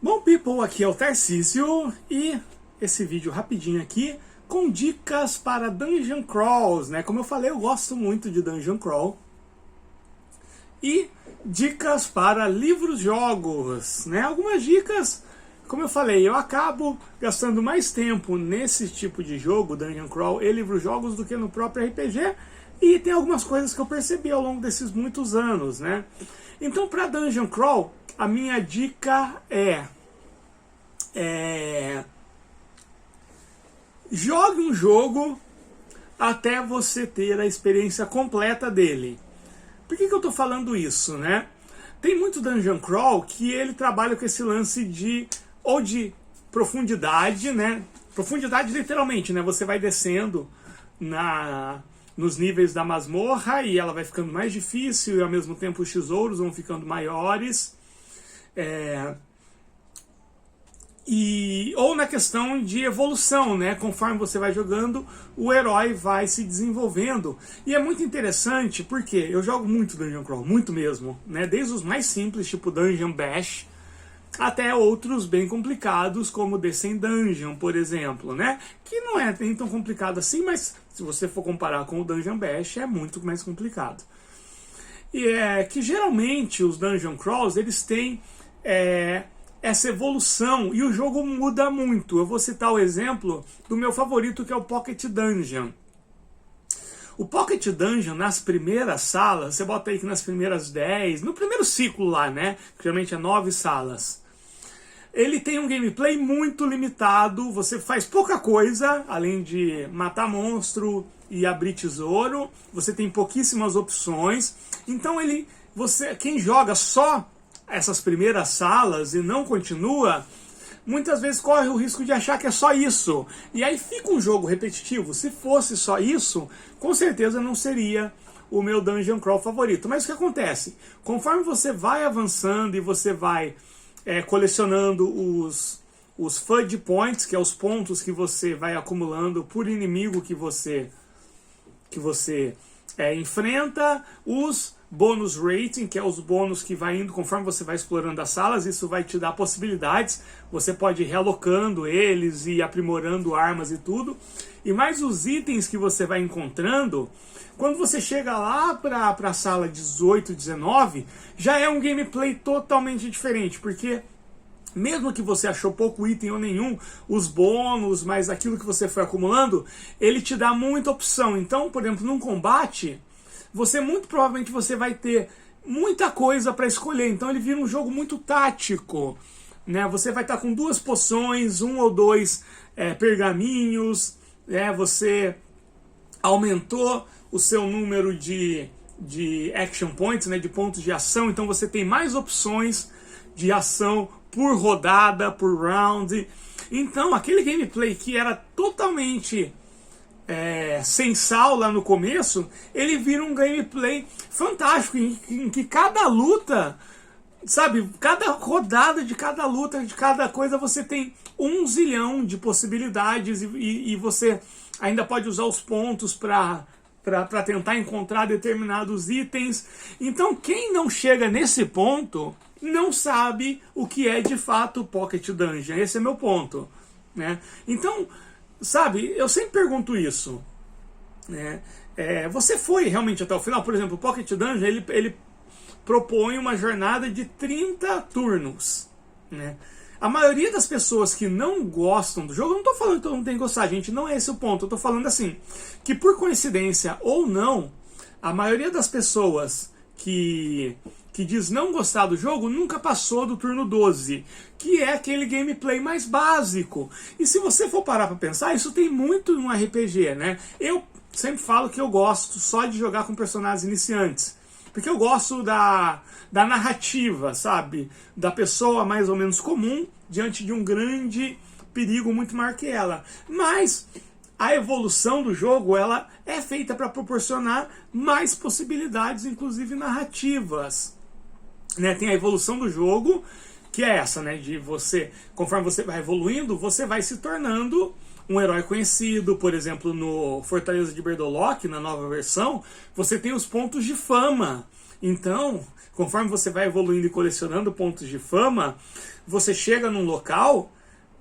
Bom, people, aqui é o Tarcísio e esse vídeo rapidinho aqui com dicas para Dungeon Crawls, né? Como eu falei, eu gosto muito de Dungeon Crawl. E dicas para livros-jogos, né? Algumas dicas, como eu falei, eu acabo gastando mais tempo nesse tipo de jogo, Dungeon Crawl e livros-jogos, do que no próprio RPG. E tem algumas coisas que eu percebi ao longo desses muitos anos, né? Então, para Dungeon Crawl, a minha dica é jogue um jogo até você ter a experiência completa dele. Por que eu estou falando isso, né? Tem muito Dungeon Crawl que ele trabalha com esse lance de profundidade, né? Profundidade literalmente, né? Você vai descendo nos níveis da masmorra e ela vai ficando mais difícil e ao mesmo tempo os tesouros vão ficando maiores. Ou na questão de evolução, né? Conforme você vai jogando, o herói vai se desenvolvendo. E é muito interessante porque eu jogo muito Dungeon Crawl, muito mesmo, né? Desde os mais simples, tipo Dungeon Bash, até outros bem complicados, como Descent Dungeon, por exemplo, né? Que não é nem tão complicado assim, mas se você for comparar com o Dungeon Bash, é muito mais complicado. E é que geralmente os Dungeon Crawls, eles têm essa evolução e o jogo muda muito. Eu vou citar o exemplo do meu favorito, que é o Pocket Dungeon. O Pocket Dungeon, nas primeiras salas, você bota aí que nas primeiras 10, no primeiro ciclo lá, né? Que geralmente é 9 salas. Ele tem um gameplay muito limitado, você faz pouca coisa, além de matar monstro e abrir tesouro. Você tem pouquíssimas opções. Então quem joga só essas primeiras salas e não continua, muitas vezes corre o risco de achar que é só isso. E aí fica um jogo repetitivo. Se fosse só isso, com certeza não seria o meu Dungeon Crawl favorito. Mas o que acontece? Conforme você vai avançando e você vai colecionando os FUD Points, que é os pontos que você vai acumulando por inimigo que você enfrenta, os bônus rating, que é os bônus que vai indo conforme você vai explorando as salas. Isso vai te dar possibilidades, você pode ir realocando eles e aprimorando armas e tudo. E mais os itens que você vai encontrando, quando você chega lá para a sala 18, 19, já é um gameplay totalmente diferente, porque mesmo que você achou pouco item ou nenhum, os bônus, mais aquilo que você foi acumulando, ele te dá muita opção. Então, por exemplo, num combate, muito provavelmente você vai ter muita coisa para escolher. Então ele vira um jogo muito tático, né? Você vai estar com 2 poções, 1 ou 2 pergaminhos, você aumentou o seu número de action points, né? De pontos de ação. Então você tem mais opções de ação por rodada, por round. Então aquele gameplay que era totalmente sem sal lá no começo, ele vira um gameplay fantástico, em que cada luta, sabe, cada rodada de cada luta, de cada coisa, você tem 1 zilhão de possibilidades e você ainda pode usar os pontos para tentar encontrar determinados itens. Então quem não chega nesse ponto não sabe o que é de fato Pocket Dungeon. Esse é meu ponto, né? Então, sabe, eu sempre pergunto isso, né? Você foi realmente até o final? Por exemplo, o Pocket Dungeon, ele propõe uma jornada de 30 turnos, né? A maioria das pessoas que não gostam do jogo, eu não estou falando que todo mundo tem que gostar, gente, não é esse o ponto. Eu estou falando assim, que por coincidência ou não, a maioria das pessoas que diz não gostar do jogo nunca passou do turno 12, que é aquele gameplay mais básico. E se você for parar para pensar, isso tem muito no RPG, né? Eu sempre falo que eu gosto só de jogar com personagens iniciantes, porque eu gosto da narrativa, sabe? Da pessoa mais ou menos comum diante de um grande perigo muito maior que ela. Mas a evolução do jogo, ela é feita para proporcionar mais possibilidades, inclusive narrativas, né? Tem a evolução do jogo, que é essa, né? De você, conforme você vai evoluindo, você vai se tornando um herói conhecido. Por exemplo, no Fortaleza de Berdolock, na nova versão, você tem os pontos de fama. Então, conforme você vai evoluindo e colecionando pontos de fama, você chega num local,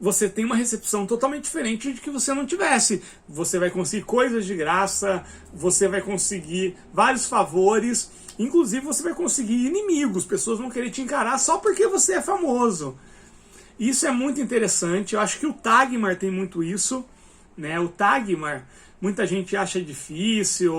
você tem uma recepção totalmente diferente de que você não tivesse. Você vai conseguir coisas de graça, você vai conseguir vários favores, inclusive você vai conseguir inimigos, pessoas vão querer te encarar só porque você é famoso. Isso é muito interessante, eu acho que o Tagmar tem muito isso, né? O Tagmar, muita gente acha difícil,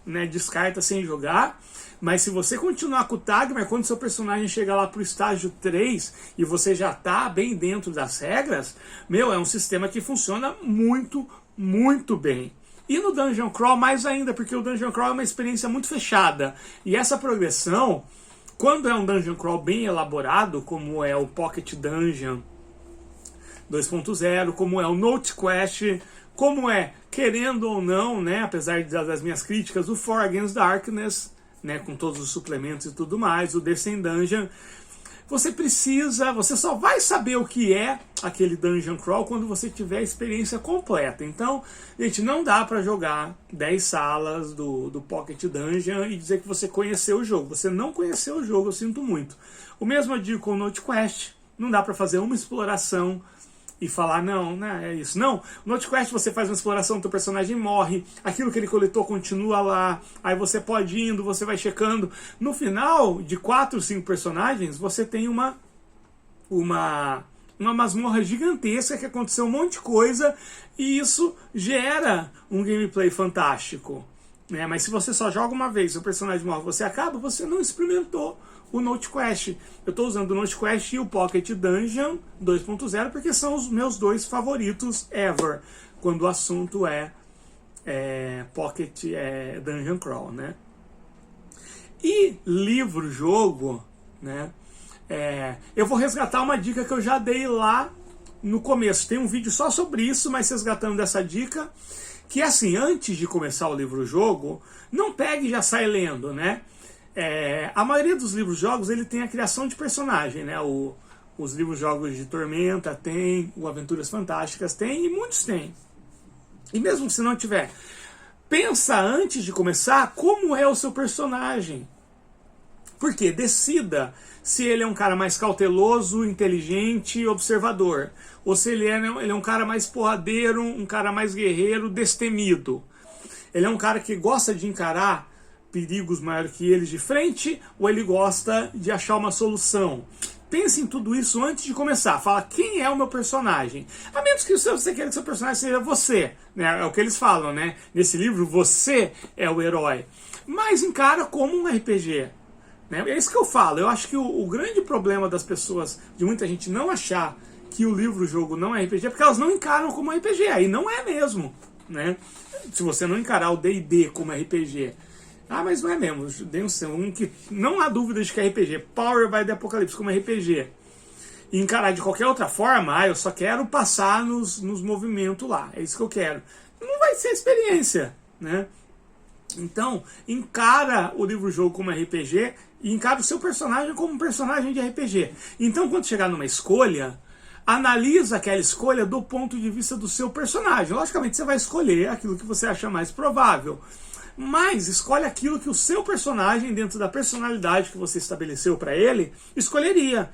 né? Descarta sem jogar, mas se você continuar com o Tagmar, quando seu personagem chegar lá pro estágio 3 e você já tá bem dentro das regras, meu, é um sistema que funciona muito, muito bem. E no Dungeon Crawl mais ainda, porque o Dungeon Crawl é uma experiência muito fechada. E essa progressão, quando é um Dungeon Crawl bem elaborado, como é o Pocket Dungeon 2.0, como é o Note Quest, como é, querendo ou não, né, apesar das minhas críticas, o For Against Darkness, né, com todos os suplementos e tudo mais, o Descent Dungeon, você só vai saber o que é aquele Dungeon Crawl quando você tiver a experiência completa. Então, gente, não dá pra jogar 10 salas do Pocket Dungeon e dizer que você conheceu o jogo. Você não conheceu o jogo, eu sinto muito. O mesmo eu digo com o Note Quest, não dá pra fazer uma exploração e falar, não, né, é isso. Não, no Note Quest você faz uma exploração, o teu personagem morre, aquilo que ele coletou continua lá, aí você pode ir indo, você vai checando. No final, de 4, 5 personagens, você tem uma masmorra gigantesca que aconteceu um monte de coisa e isso gera um gameplay fantástico. Né? Mas se você só joga uma vez, o personagem morre, você acaba, você não experimentou o Note Quest. Eu estou usando o Note Quest e o Pocket Dungeon 2.0 porque são os meus dois favoritos ever, quando o assunto é Pocket Dungeon Crawl, né? E livro-jogo, né? Eu vou resgatar uma dica que eu já dei lá no começo. Tem um vídeo só sobre isso, mas resgatando essa dica, que é assim, antes de começar o livro-jogo, não pegue e já sai lendo, né? A maioria dos livros-jogos ele tem a criação de personagem, né? Os livros-jogos de Tormenta tem, o Aventuras Fantásticas tem, e muitos têm. E mesmo se não tiver, pensa antes de começar como é o seu personagem. Por quê? Decida se ele é um cara mais cauteloso, inteligente, observador. Ou se ele é um cara mais porradeiro, um cara mais guerreiro, destemido. Ele é um cara que gosta de encarar perigos maiores que eles de frente, ou ele gosta de achar uma solução. Pense em tudo isso antes de começar. Fala, quem é o meu personagem? A menos que você queira que seu personagem seja você. Né? É o que eles falam, né? Nesse livro, você é o herói. Mas encara como um RPG. Né? É isso que eu falo. Eu acho que o grande problema das pessoas, de muita gente não achar que o livro-jogo não é RPG, é porque elas não encaram como RPG. Aí não é mesmo. Né? Se você não encarar o D&D como RPG... Ah, mas não é mesmo. Que não há dúvida de que é RPG. Power by the Apocalypse como RPG. E encarar de qualquer outra forma, eu só quero passar nos movimentos lá. É isso que eu quero. Não vai ser experiência, né? Então, encara o livro-jogo como RPG e encara o seu personagem como um personagem de RPG. Então, quando chegar numa escolha, analisa aquela escolha do ponto de vista do seu personagem. Logicamente, você vai escolher aquilo que você acha mais provável. Mas escolhe aquilo que o seu personagem, dentro da personalidade que você estabeleceu para ele, escolheria.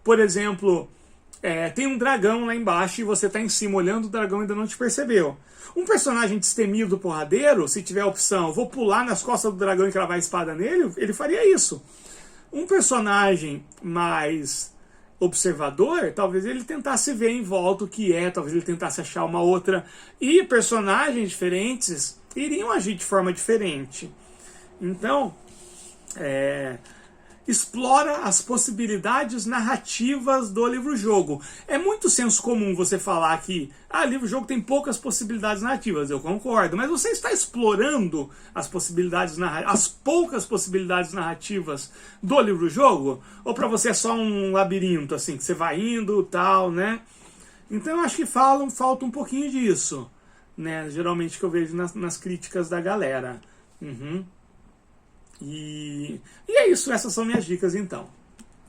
Por exemplo, tem um dragão lá embaixo e você está em cima olhando o dragão e ainda não te percebeu. Um personagem destemido, porradeiro, se tiver a opção, vou pular nas costas do dragão e cravar a espada nele, ele faria isso. Um personagem mais observador, talvez ele tentasse ver em volta o que é, talvez ele tentasse achar uma outra. E personagens diferentes iriam agir de forma diferente. Então, explora as possibilidades narrativas do livro-jogo. É muito senso comum você falar que livro-jogo tem poucas possibilidades narrativas. Eu concordo, mas você está explorando as possibilidades as poucas possibilidades narrativas do livro-jogo? Ou para você é só um labirinto, assim, que você vai indo, tal, né? Então eu acho que falta um pouquinho disso. Né, geralmente que eu vejo nas críticas da galera. E é isso, essas são minhas dicas então.